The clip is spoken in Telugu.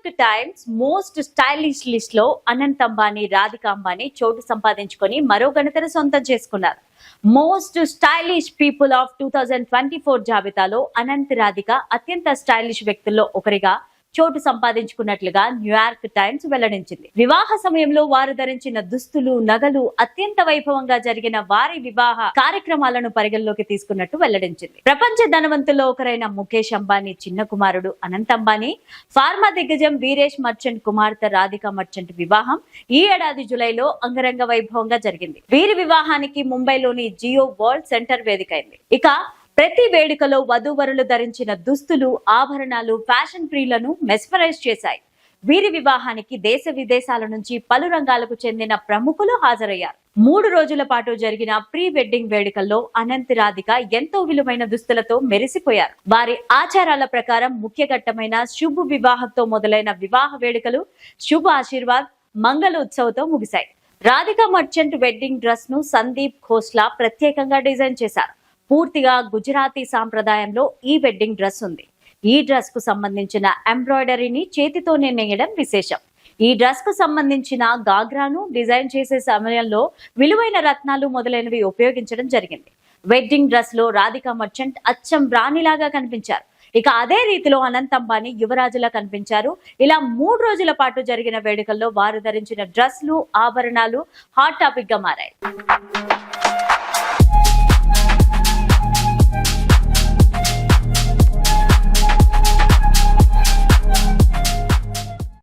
New York times most stylish list లో అనంత్ అంబానీ, రాధికా అంబానీ చోటు సంపాదించుకొని మరో ఘనతను సొంతం చేసుకున్నారు. మోస్ట్ స్టైలిష్ పీపుల్ ఆఫ్ 2024 జాబితాలో అనంత్, రాధిక అత్యంత స్టైలిష్ వ్యక్తుల్లో ఒకరిగా చోటు సంపాదించుకున్నట్లుగా న్యూయార్క్ టైమ్స్ వెల్లడించింది. వివాహ సమయంలో వారు ధరించిన దుస్తులు, నగలు అత్యంత వైభవంగా జరిగిన వారి వివాహ కార్యక్రమాలను పరిగణలోకి తీసుకున్నట్టు వెల్లడించింది. ప్రపంచ ధనవంతుల్లో ఒకరైన ముఖేష్ అంబానీ చిన్న కుమారుడు అనంత్ అంబానీ, ఫార్మా దిగ్గజం వీరేష్ మర్చెంట్ కుమార్తె రాధికా మర్చెంట్ వివాహం ఈ ఏడాది జూలైలో అంగరంగ వైభవంగా జరిగింది. వీరి వివాహానికి ముంబైలోని జియో వరల్డ్ సెంటర్ వేదికైంది. ఇక ప్రతి వేడుకలో వధూవరులు ధరించిన దుస్తులు, ఆభరణాలు ఫ్యాషన్ ప్రియులను మెస్మరైజ్ చేశాయి. వీరి వివాహానికి దేశ విదేశాల నుంచి పలు రంగాలకు చెందిన ప్రముఖులు హాజరయ్యారు. 3 రోజుల పాటు జరిగిన ప్రీ వెడ్డింగ్ వేడుకల్లో అనంత్, రాధిక ఎంతో విలువైన దుస్తులతో మెరిసిపోయారు. వారి ఆచారాల ప్రకారం ముఖ్య ఘట్టమైన శుభ వివాహంతో మొదలైన వివాహ వేడుకలు శుభ ఆశీర్వాద్, మంగళ ఉత్సవంతో ముగిశాయి. రాధికా మర్చెంట్ వెడ్డింగ్ డ్రెస్ ను సందీప్ ఖోస్లా ప్రత్యేకంగా డిజైన్ చేశారు. పూర్తిగా గుజరాతీ సాంప్రదాయంలో ఈ వెడ్డింగ్ డ్రెస్ ఉంది. ఈ డ్రెస్ కు సంబంధించిన ఎంబ్రాయిడరీని చేతితోనే నేయడం విశేషం. ఈ డ్రెస్ కు సంబంధించిన గాగ్రాను డిజైన్ చేసే సమయంలో విలువైన రత్నాలు మొదలైనవి ఉపయోగించడం జరిగింది. వెడ్డింగ్ డ్రెస్ లో రాధికా మర్చెంట్ అచ్చం రాణిలాగా కనిపించారు. ఇక అదే రీతిలో అనంత్ అంబానీ యువరాజులా కనిపించారు. ఇలా 3 రోజుల పాటు జరిగిన వేడుకల్లో వారు ధరించిన డ్రెస్లు, ఆభరణాలు హాట్ టాపిక్ గా మారాయి.